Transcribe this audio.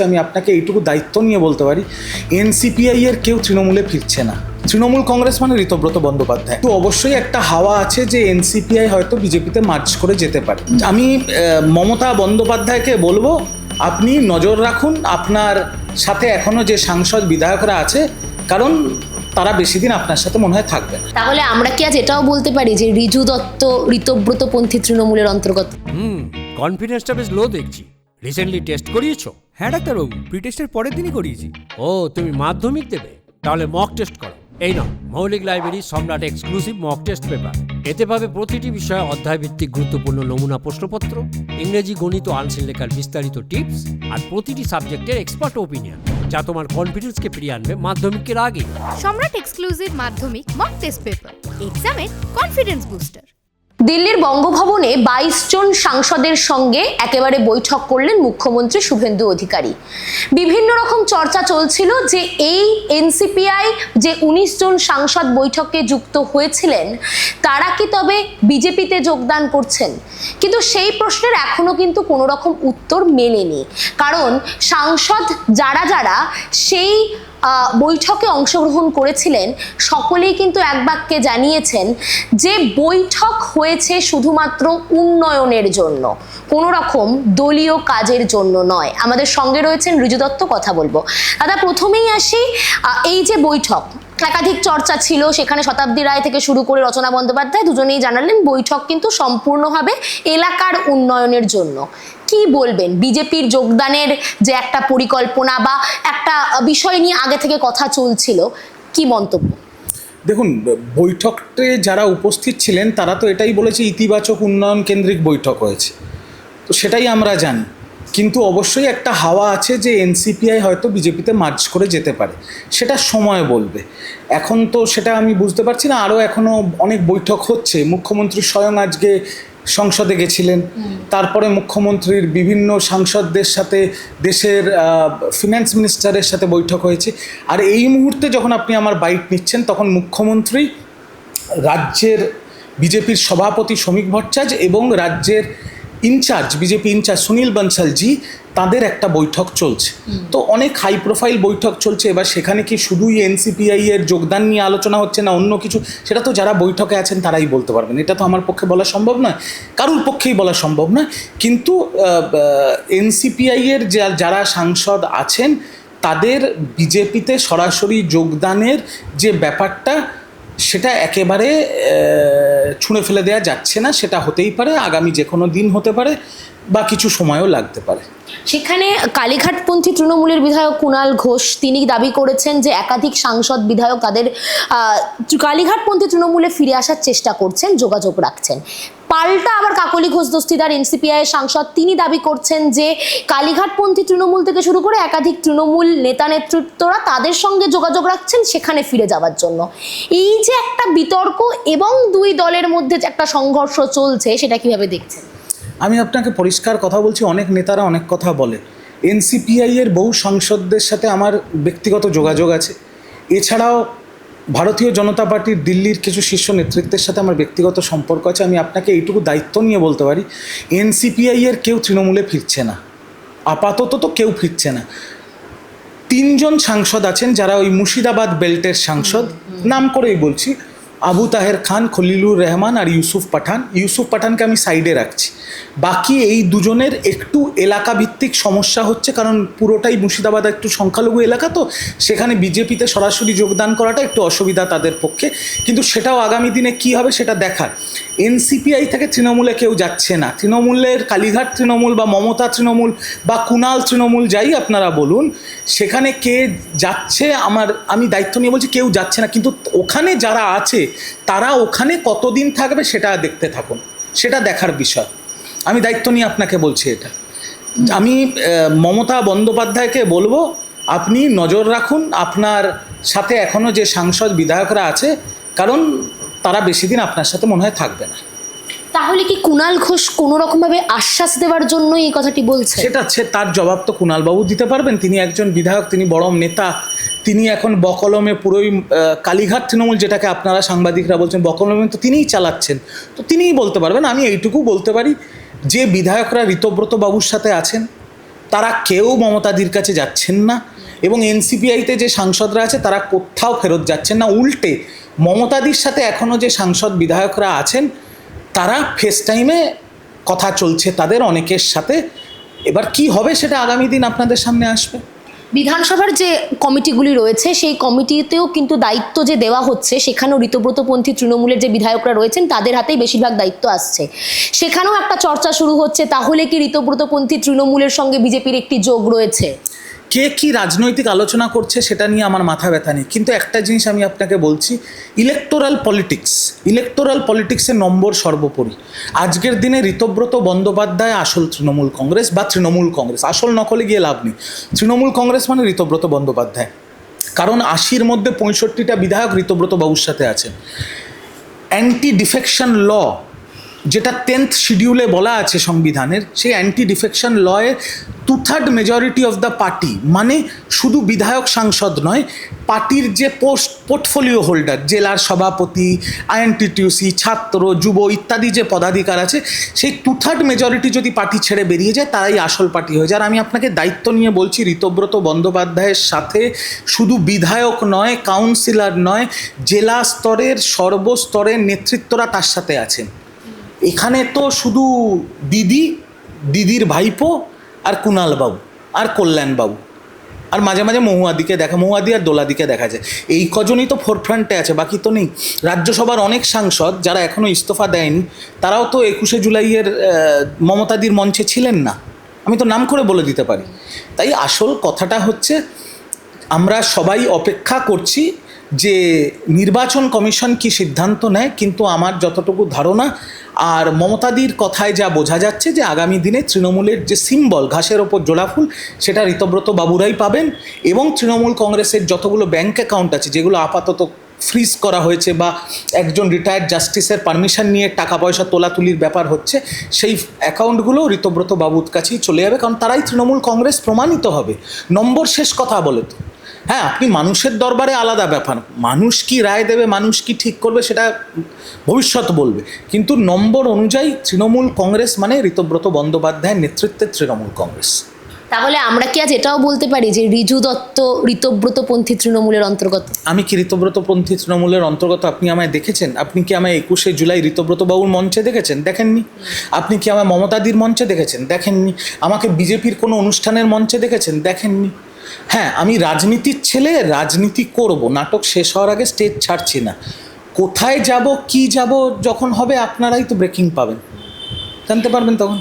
আমি আপনাকে এইটুকু দায়িত্ব নিয়ে বলতে পারি, এনসিপিআই এর কেউ তৃণমূলে ফিরছে না। তৃণমূল কংগ্রেস মানে ঋতব্রত বন্দ্যোপাধ্যায়। তো অবশ্যই একটা হাওয়া আছে যে এনসিপিআই হয়তো বিজেপিতে মার্চ করে যেতে পারে। আমি মমতা বন্দ্যোপাধ্যায়কে বলবো, আপনি নজর রাখুন আপনার সাথে এখনো যে সাংসদ বিধায়করা আছে, কারণ তারা বেশি দিন আপনার সাথে মনে হয় থাকবে না। তাহলে আমরা কি আজ এটাও বলতে পারি যে ঋজু দত্ত ঋতব্রতপন্থী তৃণমূলের অন্তর্গত? কনফিডেন্সটা বেশ লো দেখছি। রিসেন্টলি টেস্ট করিয়েছো? হ্যাঁ ডাক্তারবাবু, প্রি টেস্টের পরের দিনই করিয়েছি। ও, তুমি মাধ্যমিক দেবে? তাহলে মক টেস্ট করো। এই নাও মৌলিক লাইব্রেরি সম্রাট এক্সক্লুসিভ মক টেস্ট পেপার। এতে পাবে প্রতিটি বিষয়ে অধ্যায়ভিত্তিক গুরুত্বপূর্ণ নমুনা প্রশ্নপত্র, ইংরেজি, গণিত, আনসিন লেখার বিস্তারিত টিপস আর প্রতিটি সাবজেক্টের এক্সপার্ট ওপিনিয়ন, যা তোমার কনফিডেন্সকে ফিরিয়ে আনবে মাধ্যমিকের আগে। সম্রাট এক্সক্লুসিভ মাধ্যমিক মক টেস্ট পেপার, এক্সামের কনফিডেন্স বুস্টার। দিল্লির বঙ্গভবনে 22 জন সাংসদের সঙ্গে একেবারে বৈঠক করলেন মুখ্যমন্ত্রী শুভেন্দু অধিকারী। বিভিন্ন রকম চর্চা চলছিল যে এই এনসিপিআই যে 19 জন সাংসদ বৈঠকে যুক্ত হয়েছিলেন, তারা কি তবে বিজেপিতে যোগদান করছেন? কিন্তু সেই প্রশ্নের এখনো কিন্তু কোনো রকম উত্তর মেলেনি, কারণ সাংসদ যারা সেই বৈঠকে অংশগ্রহণ করেছিলেন সকলেই কিন্তু এক বাক্যে জানিয়েছেন যে বৈঠক হয়েছে শুধুমাত্র উন্নয়নের জন্য, কোনো রকম দলীয় কাজের জন্য নয়। আমাদের সঙ্গে রয়েছেন ঋজু দত্ত, কথা বলবো। দাদা, প্রথমেই আসি, এই যে বৈঠক, একাধিক চর্চা ছিল সেখানে, শতাব্দী রায় থেকে শুরু করে রচনা বন্দ্যোপাধ্যায় দুজনেই জানালেন বৈঠক কিন্তু সম্পূর্ণভাবে এলাকার উন্নয়নের জন্য। কি বলবেন বিজেপির যোগদানের যে একটা পরিকল্পনা বা একটা বিষয় নিয়ে আগে থেকে কথা চলছিল, কি মন্তব্য? দেখুন, বৈঠকতে যারা উপস্থিত ছিলেন তারা তো এটাই বলেছে ইতিবাচক উন্নয়ন কেন্দ্রিক বৈঠক হয়েছে, তো সেটাই আমরা জানি। কিন্তু অবশ্যই একটা হাওয়া আছে যে এনসিপিআই হয়তো বিজেপিতে মার্চ করে যেতে পারে, সেটা সময় বলবে। এখন তো সেটা আমি বুঝতে পারছি না, আরও এখনও অনেক বৈঠক হচ্ছে। মুখ্যমন্ত্রী স্বয়ং আজকে সংসদে গেছিলেন, তারপরে মুখ্যমন্ত্রীর বিভিন্ন সাংসদদের সাথে দেশের ফিনান্স মিনিস্টারের সাথে বৈঠক হয়েছে। আর এই মুহূর্তে যখন আপনি আমার বাইট নিচ্ছেন, তখন মুখ্যমন্ত্রী, রাজ্যের বিজেপির সভাপতি শ্রমিক ভট্টাচার্য এবং রাজ্যের ইনচার্জ বিজেপি ইনচার্জ সুনীল বনসালজি, তাদের একটা বৈঠক চলছে। তো অনেক হাই প্রোফাইল বৈঠক চলছে। এবার সেখানে কি শুধুই এনসিপিআই এর যোগদান নিয়ে আলোচনা হচ্ছে না অন্য কিছু, সেটা তো যারা বৈঠকে আছেন তারাই বলতে পারবেন। এটা তো আমার পক্ষে বলা সম্ভব নয়, কারোর পক্ষেই বলা সম্ভব নয়। কিন্তু এনসিপিআই এর যারা সাংসদ আছেন তাদের বিজেপিতে সরাসরি যোগদানের যে ব্যাপারটা, সেটা একেবারে ছুঁড়ে ফেলে দেওয়া যাচ্ছে না। সেটা হতেই পারে, আগামী যে কোনো দিন হতে পারে বা কিছু সময়ও লাগতে পারে। সেখানে কালীঘাটপন্থী তৃণমূলের বিধায়ক কুণাল ঘোষ তিনি দাবি করেছেন যে একাধিক সাংসদ বিধায়ক তাদের কালীঘাটপন্থী তৃণমূলে ফিরে আসার চেষ্টা করছেন, যোগাযোগ রাখছেন। পাল্টা আবার কাকলি ঘোষ দস্তিদার এনসিপিআই এর সাংসদ, তিনি দাবি করছেন যে কালীঘাটপন্থী তৃণমূল থেকে শুরু করে একাধিক তৃণমূল নেতা নেতৃত্বরা তাদের সঙ্গে যোগাযোগ রাখছেন সেখানে ফিরে যাওয়ার জন্য। এই যে একটা বিতর্ক এবং দুই দলের মধ্যে যে একটা সংঘর্ষ চলছে, সেটা কিভাবে দেখছেন? আমি আপনাকে পরিষ্কার কথা বলছি, অনেক নেতারা অনেক কথা বলে। এনসিপিআই এর বহু সাংসদদের সাথে আমার ব্যক্তিগত যোগাযোগ আছে। এছাড়াও ভারতীয় জনতা পার্টির দিল্লির কিছু শীর্ষ নেতৃত্বের সাথে আমার ব্যক্তিগত সম্পর্ক আছে। আমি আপনাকে এইটুকু দায়িত্ব নিয়ে বলতে পারি, এনসিপিআই এর কেউ তৃণমূলে ফিরছে না, আপাতত তো কেউ ফিরছে না। 3 জন সাংসদ আছেন যারা ওই মুর্শিদাবাদ বেল্টের সাংসদ, নাম করেই বলছি, আবু তাহের খান, খলিলুর রহমান আর ইউসুফ পাঠান। ইউসুফ পাঠানকে আমি সাইডে রাখছি। বাকি এই দুজনের একটু এলাকা ভিত্তিক সমস্যা হচ্ছে, কারণ পুরোটাই মুর্শিদাবাদ একটু সংখ্যালঘু এলাকা, তো সেখানে বিজেপিতে সরাসরি যোগদান করাটা একটু অসুবিধা তাদের পক্ষে। কিন্তু সেটাও আগামী দিনে কি হবে সেটা দেখার। এনসিপিআই থেকে তৃণমূলে কেউ যাচ্ছে না। তৃণমূলের কালীঘাট তৃণমূল বা মমতা তৃণমূল বা কুণাল তৃণমূল, যাই আপনারা বলুন, সেখানে কে যাচ্ছে আমি দায়িত্ব নিয়ে বলছি, কেউ যাচ্ছে না। কিন্তু ওখানে যারা আছে তারা ওখানে কতদিন থাকবে সেটা দেখতে থাকুন, সেটা দেখার বিষয়। আমি দায়িত্ব নিয়ে আপনাকে বলছি এটা। আমি মমতা বন্দ্যোপাধ্যায়কে বলবো, আপনি নজর রাখুন আপনার সাথে এখনও যে সাংসদ বিধায়করা আছে, কারণ তারা বেশি দিন আপনার সাথে মনে হয় থাকবে না। তাহলে কি কুণাল ঘোষ কোনো রকমভাবে আশ্বাস দেওয়ার জন্য এই কথাটি বলছে? সেটা তার জবাব তো কুণালবাবু দিতে পারবেন। তিনি একজন বিধায়ক, তিনি বড় নেতা, তিনি এখন বকলমে পুরোই কালীঘাট তৃণমূল, যেটাকে আপনারা সাংবাদিকরা বলছেন বকলমে, তো তিনিই চালাচ্ছেন, তো তিনিই বলতে পারবেন। আমি এইটুকু বলতে পারি যে বিধায়করা ঋতব্রত বাবুর সাথে আছেন তারা কেউ মমতাদির কাছে যাচ্ছেন না, এবং এনসিপিআইতে যে সাংসদরা আছে তারা কোথাও ফেরত যাচ্ছেন না। উল্টে মমতাদির সাথে এখনও যে সাংসদ বিধায়করা আছেন তারা ফেস টাইমে কথা চলছে তাদের অনেকের সাথে। এবার কি হবে সেটা আগামী দিন আপনাদের সামনে আসবে। বিধানসভার যে কমিটিগুলি রয়েছে সেই কমিটিতেও কিন্তু দায়িত্ব যে দেওয়া হচ্ছে, সেখানেও ঋতব্রতপন্থী তৃণমূলের যে বিধায়করা রয়েছেন তাদের হাতেই বেশিরভাগ দায়িত্ব আসছে। সেখানেও একটা চর্চা শুরু হচ্ছে, তাহলে কি ঋতব্রতপন্থী তৃণমূলের সঙ্গে বিজেপির একটি যোগ রয়েছে? কে কি রাজনৈতিক আলোচনা করছে সেটা নিয়ে আমার মাথা ব্যথা নেই, কিন্তু একটা জিনিস আমি আপনাকে বলছি, ইলেকটোরাল পলিটিক্সের নম্বর সর্বোপরি। আজকের দিনে ঋতব্রত বন্দ্যোপাধ্যায় আসল তৃণমূল কংগ্রেস বা তৃণমূল কংগ্রেস, আসল নকলে গিয়ে লাভ নেই। তৃণমূল কংগ্রেস মানে ঋতব্রত বন্দ্যোপাধ্যায়, কারণ 80-র মধ্যে 65টা বিধায়ক ঋতব্রত বাবুর সাথে আছেন। অ্যান্টি ডিফেকশন ল যেটা 10th শিডিউলে বলা আছে সংবিধানের, সেই অ্যান্টি ডিফেকশন লয়ে 2/3 মেজরিটি অফ দ্য পার্টি, মানে শুধু বিধায়ক সাংসদ নয়, পার্টির যে পোর্টফোলিও হোল্ডার, জেলার সভাপতি, আইএনটিটিউসি, ছাত্র, যুব ইত্যাদি যে পদাধিকার আছে, সেই 2/3 মেজরিটি যদি পার্টি ছেড়ে বেরিয়ে যায় তারাই আসল পার্টি হয়ে যায়। আর আমি আপনাকে দায়িত্ব নিয়ে বলছি, ঋতব্রত বন্দ্যোপাধ্যায়ের সাথে শুধু বিধায়ক নয়, কাউন্সিলর নয়, জেলা স্তরের সর্বস্তরের নেতৃত্বরা তার সাথে আছেন। এখানে তো শুধু দিদির ভাইপো আর কুণালবাবু আর কল্যাণবাবু আর মাঝে মাঝে মহুয়াদি আর দোলাদিকে দেখা যায়, এই কজনই তো ফোরফ্রন্টে আছে, বাকি তো নেই। রাজ্যসভার অনেক সাংসদ যারা এখনও ইস্তফা দেয়নি তারাও তো 21শে জুলাইয়ের মমতাদির মঞ্চে ছিলেন না, আমি তো নাম করে বলে দিতে পারি। তাই আসল কথাটা হচ্ছে, আমরা সবাই অপেক্ষা করছি যে নির্বাচন কমিশন কি সিদ্ধান্ত নেয়, কিন্তু আমার যতটুকু ধারণা আর মমতাদির কথায় যা বোঝা যাচ্ছে যে আগামী দিনে তৃণমূলের যে সিম্বল ঘাসের ওপর জোড়া ফুল, সেটা ঋতব্রত বাবুরাই পাবেন, এবং তৃণমূল কংগ্রেসের যতগুলো ব্যাঙ্ক অ্যাকাউন্ট আছে যেগুলো আপাতত ফ্রিজ করা হয়েছে বা একজন রিটায়ার্ড জাস্টিসের পারমিশন নিয়ে টাকা পয়সা তোলাতুলির ব্যাপার হচ্ছে, সেই অ্যাকাউন্টগুলো ঋতব্রত বাবুর কাছেই চলে যাবে, কারণ তারাই তৃণমূল কংগ্রেস প্রমাণিত হবে। নম্বর শেষ কথা বলে তো, হ্যাঁ, আপনি মানুষের দরবারে আলাদা ব্যাপার, মানুষ কি রায় দেবে, মানুষ কি ঠিক করবে সেটা ভবিষ্যৎ বলবে, কিন্তু নম্বর অনুযায়ী তৃণমূল কংগ্রেস মানে ঋতব্রত বন্দ্যোপাধ্যায়ের নেতৃত্বের তৃণমূল কংগ্রেস। তাহলে আমরা কি আজ এটাও বলতে পারি যে ঋজু দত্ত ঋতব্রতপন্থী তৃণমূলের অন্তর্গত? আমি কি ঋতব্রতপন্থী তৃণমূলের অন্তর্গত? আপনি আমায় দেখেছেন? আপনি কি আমায় 21শে জুলাই ঋতব্রত বাবুর মঞ্চে দেখেছেন? দেখেননি। আপনি কি আমায় মমতাদির মঞ্চে দেখেছেন? দেখেননি। আমাকে বিজেপির কোনো অনুষ্ঠানের মঞ্চে দেখেছেন? দেখেননি। হ্যাঁ, আমি রাজনীতির ছেলে, রাজনীতি করব, নাটক শেষ হওয়ার আগে স্টেজ ছাড়ছি না। কোথায় যাব, কি যাব, যখন হবে আপনারাই তো ব্রেকিং পাবেন, জানতে পারবেন তখন।